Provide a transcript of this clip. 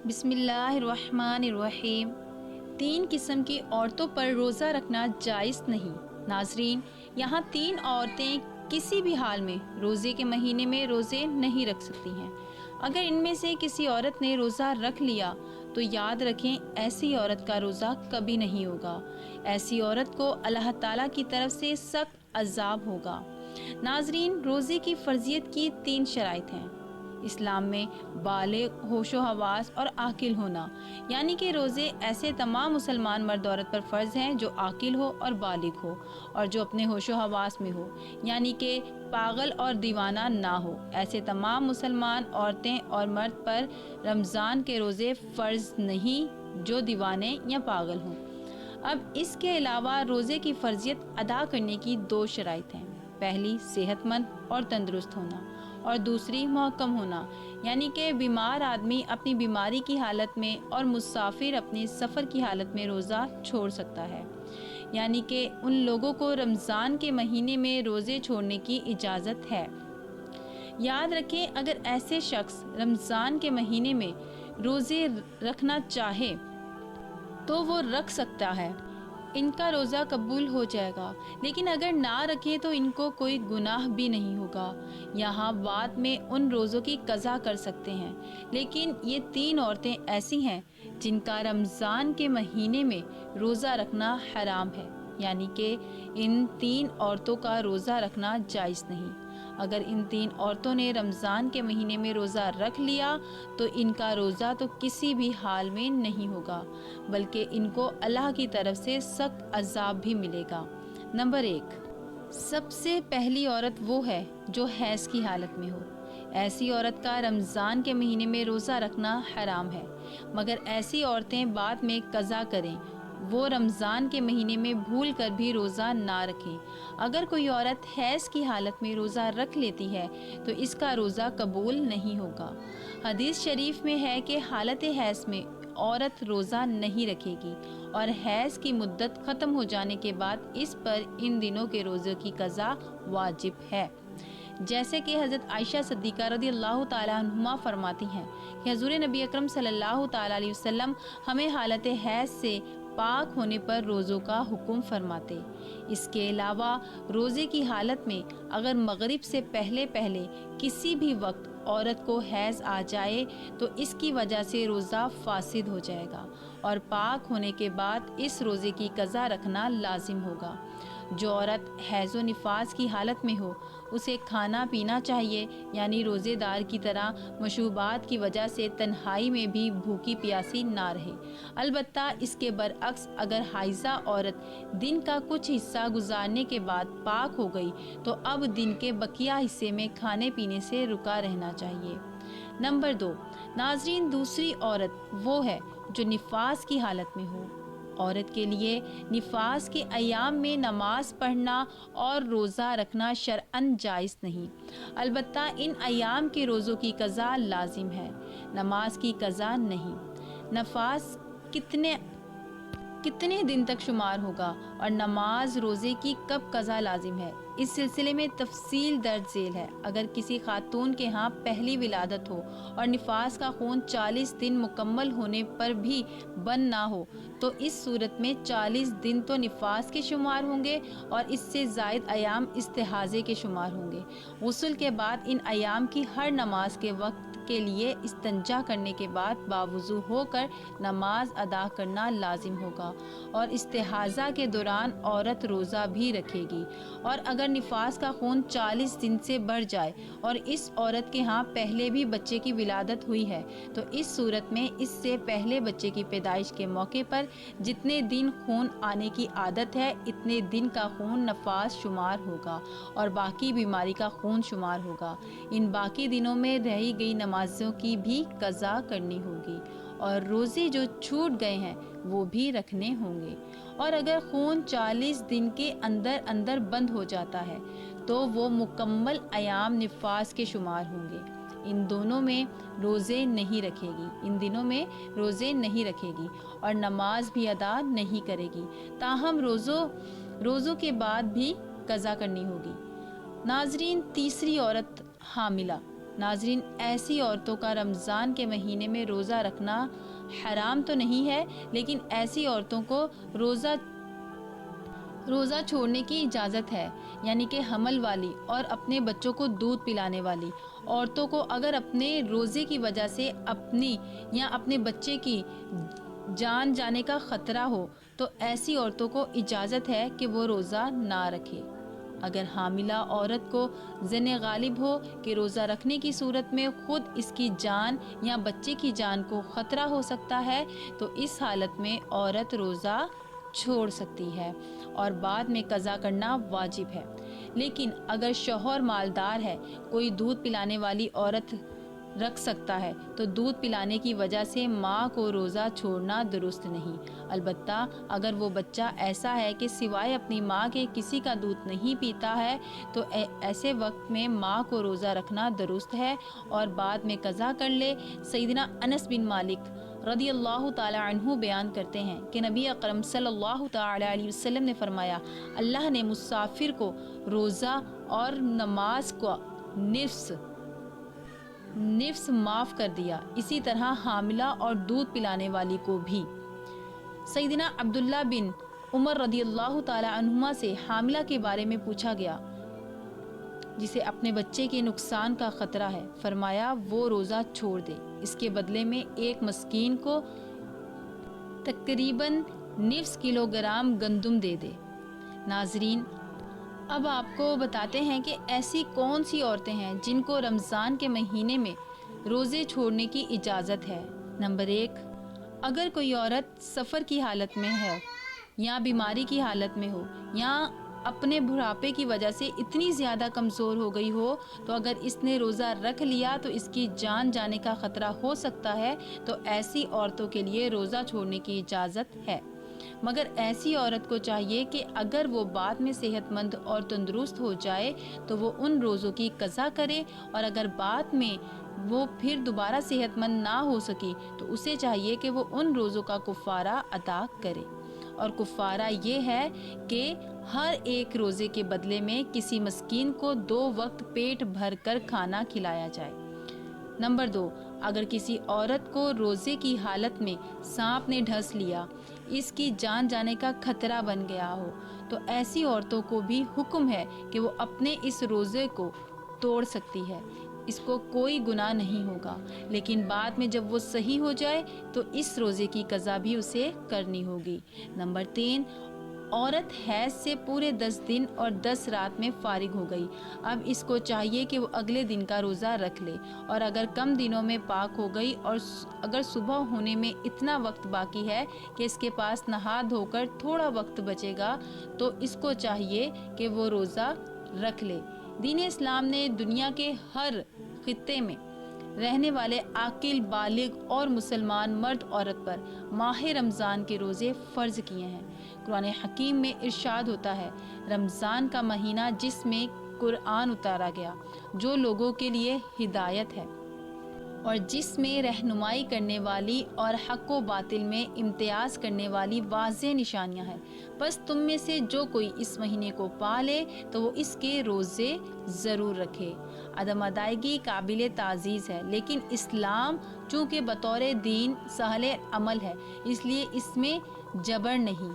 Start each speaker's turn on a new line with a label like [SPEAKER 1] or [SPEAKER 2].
[SPEAKER 1] بسم اللہ الرحمن الرحیم۔ 3 قسم کی عورتوں پر روزہ رکھنا جائز نہیں۔ ناظرین، یہاں 3 عورتیں کسی بھی حال میں روزے کے مہینے میں روزے نہیں رکھ سکتی ہیں۔ اگر ان میں سے کسی عورت نے روزہ رکھ لیا تو یاد رکھیں ایسی عورت کا روزہ کبھی نہیں ہوگا۔ ایسی عورت کو اللہ تعالیٰ کی طرف سے سخت عذاب ہوگا۔ ناظرین، روزے کی فرضیت کی 3 شرائط ہیں۔ اسلام میں بالغ، ہوش و حواس اور عاقل ہونا، یعنی کہ روزے ایسے تمام مسلمان مرد عورت پر فرض ہیں جو عاقل ہو اور بالغ ہو اور جو اپنے ہوش و حواس میں ہو، یعنی کہ پاگل اور دیوانہ نہ ہو۔ ایسے تمام مسلمان عورتیں اور مرد پر رمضان کے روزے فرض نہیں جو دیوانے یا پاگل ہوں۔ اب اس کے علاوہ روزے کی فرضیت ادا کرنے کی 2 شرائط ہیں۔ پہلی، صحت مند اور تندرست ہونا، اور دوسری، محکم ہونا، یعنی کہ بیمار آدمی اپنی بیماری کی حالت میں اور مسافر اپنے سفر کی حالت میں روزہ چھوڑ سکتا ہے، یعنی کہ ان لوگوں کو رمضان کے مہینے میں روزے چھوڑنے کی اجازت ہے۔ یاد رکھیں، اگر ایسے شخص رمضان کے مہینے میں روزے رکھنا چاہے تو وہ رکھ سکتا ہے، ان کا روزہ قبول ہو جائے گا، لیکن اگر نہ رکھیں تو ان کو کوئی گناہ بھی نہیں ہوگا۔ یہاں بعد میں ان روزوں کی قضا کر سکتے ہیں، لیکن یہ 3 عورتیں ایسی ہیں جن کا رمضان کے مہینے میں روزہ رکھنا حرام ہے، یعنی کہ ان 3 عورتوں کا روزہ رکھنا جائز نہیں۔ اگر ان 3 عورتوں نے رمضان کے مہینے میں روزہ رکھ لیا تو ان کا روزہ تو کسی بھی حال میں نہیں ہوگا، بلکہ ان کو اللہ کی طرف سے سخت عذاب بھی ملے گا۔ نمبر 1، سب سے پہلی عورت وہ ہے جو حیض کی حالت میں ہو۔ ایسی عورت کا رمضان کے مہینے میں روزہ رکھنا حرام ہے، مگر ایسی عورتیں بعد میں قضا کریں، وہ رمضان کے مہینے میں بھول کر بھی روزہ نہ رکھیں۔ اگر کوئی عورت حیض کی حالت میں روزہ رکھ لیتی ہے تو اس کا روزہ قبول نہیں ہوگا۔ حدیث شریف میں ہے کہ حالت حیض میں عورت روزہ نہیں رکھے گی، اور حیض کی مدت ختم ہو جانے کے بعد اس پر ان دنوں کے روزے کی قضا واجب ہے۔ جیسے کہ حضرت عائشہ صدیقہ رضی اللہ تعالیٰ عنہما فرماتی ہیں کہ حضور نبی اکرم صلی اللہ تعالیٰ علیہ وسلم ہمیں حالت حیض سے پاک ہونے پر روزوں کا حکم فرماتے۔ اس کے علاوہ روزے کی حالت میں اگر مغرب سے پہلے کسی بھی وقت عورت کو حیض آ جائے تو اس کی وجہ سے روزہ فاسد ہو جائے گا، اور پاک ہونے کے بعد اس روزے کی قضا رکھنا لازم ہوگا۔ جو عورت حیض و نفاس کی حالت میں ہو اسے کھانا پینا چاہیے، یعنی روزے دار کی طرح مشروبات کی وجہ سے تنہائی میں بھی بھوکی پیاسی نہ رہے۔ البتہ اس کے برعکس اگر حائضہ عورت دن کا کچھ حصہ گزارنے کے بعد پاک ہو گئی تو اب دن کے بقیہ حصے میں کھانے پینے سے رکا رہنا چاہیے۔ نمبر 2، ناظرین، دوسری عورت وہ ہے جو نفاس کی حالت میں ہو۔ عورت کے لیے نفاس کے ایام میں نماز پڑھنا اور روزہ رکھنا شرعاً جائز نہیں، البتہ ان ایام کے روزوں کی قضا لازم ہے، نماز کی قضا نہیں۔ نفاس کتنے دن تک شمار ہوگا اور نماز روزے کی کب قضا لازم ہے، اس سلسلے میں تفصیل درج ذیل ہے۔ اگر کسی خاتون کے ہاں پہلی ولادت ہو اور نفاس کا خون 40 دن مکمل ہونے پر بھی بند نہ ہو تو اس صورت میں 40 دن تو نفاس کے شمار ہوں گے اور اس سے زائد ایام استحاضے کے شمار ہوں گے۔ غسل کے بعد ان ایام کی ہر نماز کے وقت کے لیے استنجا کرنے کے بعد باوضو ہو کر نماز ادا کرنا لازم ہوگا، اور استحاضہ کے دوران عورت روزہ بھی رکھے گی۔ اور اگر نفاس کا خون 40 دن سے بڑھ جائے اور اس عورت کے ہاں پہلے بھی بچے کی ولادت ہوئی ہے تو اس صورت میں اس سے پہلے بچے کی پیدائش کے موقع پر جتنے دن خون آنے کی عادت ہے اتنے دن کا خون نفاس شمار ہوگا اور باقی بیماری کا خون شمار ہوگا۔ ان باقی دنوں میں رہ گئی نمازوں کی بھی قضا کرنی ہوگی، اور روزے جو چھوٹ گئے ہیں وہ بھی رکھنے ہوں گے۔ اور اگر خون 40 دن کے اندر بند ہو جاتا ہے تو وہ مکمل ایام نفاس کے شمار ہوں گے۔ ان دنوں میں روزے نہیں رکھے گی اور نماز بھی ادا نہیں کرے گی، تاہم روزوں کے بعد بھی قضا کرنی ہوگی۔ ناظرین، تیسری عورت حاملہ، ناظرین، ایسی عورتوں کا رمضان کے مہینے میں روزہ رکھنا حرام تو نہیں ہے، لیکن ایسی عورتوں کو روزہ چھوڑنے کی اجازت ہے، یعنی کہ حمل والی اور اپنے بچوں کو دودھ پلانے والی عورتوں کو اگر اپنے روزے کی وجہ سے اپنی یا اپنے بچے کی جان جانے کا خطرہ ہو تو ایسی عورتوں کو اجازت ہے کہ وہ روزہ نہ رکھے۔ اگر حاملہ عورت کو ظن غالب ہو کہ روزہ رکھنے کی صورت میں خود اس کی جان یا بچے کی جان کو خطرہ ہو سکتا ہے تو اس حالت میں عورت روزہ چھوڑ سکتی ہے اور بعد میں قضا کرنا واجب ہے۔ لیکن اگر شوہر مالدار ہے، کوئی دودھ پلانے والی عورت رکھ سکتا ہے تو دودھ پلانے کی وجہ سے ماں کو روزہ چھوڑنا درست نہیں۔ البتہ اگر وہ بچہ ایسا ہے کہ سوائے اپنی ماں کے کسی کا دودھ نہیں پیتا ہے تو ایسے وقت میں ماں کو روزہ رکھنا درست ہے اور بعد میں قضا کر لے۔ سیدنا انس بن مالک رضی اللہ تعالی عنہ بیان کرتے ہیں کہ نبی اکرم صلی اللہ تعالی علیہ وسلم نے فرمایا، اللہ نے مسافر کو روزہ اور نماز کو نفس معاف کر دیا، اسی طرح حاملہ اور دودھ پلانے والی کو بھی۔ سیدنا عبداللہ بن عمر رضی اللہ تعالی عنہما سے حاملہ کے بارے میں پوچھا گیا جسے اپنے بچے کے نقصان کا خطرہ ہے، فرمایا وہ روزہ چھوڑ دے، اس کے بدلے میں ایک مسکین کو تقریباً نصف کلوگرام گندم دے دے۔ ناظرین، اب آپ کو بتاتے ہیں کہ ایسی کون سی عورتیں ہیں جن کو رمضان کے مہینے میں روزے چھوڑنے کی اجازت ہے۔ نمبر 1، اگر کوئی عورت سفر کی حالت میں ہے یا بیماری کی حالت میں ہو یا اپنے بڑھاپے کی وجہ سے اتنی زیادہ کمزور ہو گئی ہو تو اگر اس نے روزہ رکھ لیا تو اس کی جان جانے کا خطرہ ہو سکتا ہے، تو ایسی عورتوں کے لیے روزہ چھوڑنے کی اجازت ہے۔ مگر ایسی عورت کو چاہیے کہ اگر وہ بعد میں صحت مند اور تندرست ہو جائے تو وہ ان روزوں کی قضا کرے، اور اگر بعد میں وہ پھر دوبارہ صحت مند نہ ہو سکی تو اسے چاہیے کہ وہ ان روزوں کا کفارہ ادا کرے، اور کفارہ یہ ہے کہ ہر ایک روزے کے بدلے میں کسی مسکین کو 2 وقت پیٹ بھر کر کھانا کھلایا جائے۔ نمبر 2، اگر کسی عورت کو روزے کی حالت میں سانپ نے ڈھس لیا، اس کی جان جانے کا خطرہ بن گیا ہو، تو ایسی عورتوں کو بھی حکم ہے کہ وہ اپنے اس روزے کو توڑ سکتی ہے، اس کو کوئی گناہ نہیں ہوگا، لیکن بعد میں جب وہ صحیح ہو جائے تو اس روزے کی قضا بھی اسے کرنی ہوگی۔ نمبر 3، عورت حیض سے پورے 10 دن اور 10 رات میں فارغ ہو گئی، اب اس کو چاہیے کہ وہ اگلے دن کا روزہ رکھ لے، اور اگر کم دنوں میں پاک ہو گئی اور اگر صبح ہونے میں اتنا وقت باقی ہے کہ اس کے پاس نہا دھو کر تھوڑا وقت بچے گا تو اس کو چاہیے کہ وہ روزہ رکھ لے۔ دین اسلام نے دنیا کے ہر خطے میں رہنے والے عاقل، بالغ اور مسلمان مرد عورت پر ماہ رمضان کے روزے فرض کیے ہیں۔ قرآن حکیم میں ارشاد ہوتا ہے، رمضان کا مہینہ جس میں قرآن اتارا گیا، جو لوگوں کے لیے ہدایت ہے اور جس میں رہنمائی کرنے والی اور حق و باطل میں امتیاز کرنے والی واضح نشانیاں ہیں، بس تم میں سے جو کوئی اس مہینے کو پالے تو وہ اس کے روزے ضرور رکھے۔ عدم ادائیگی قابل تعزیز ہے، لیکن اسلام چونکہ بطور دین سہل عمل ہے، اس لیے اس میں جبر نہیں،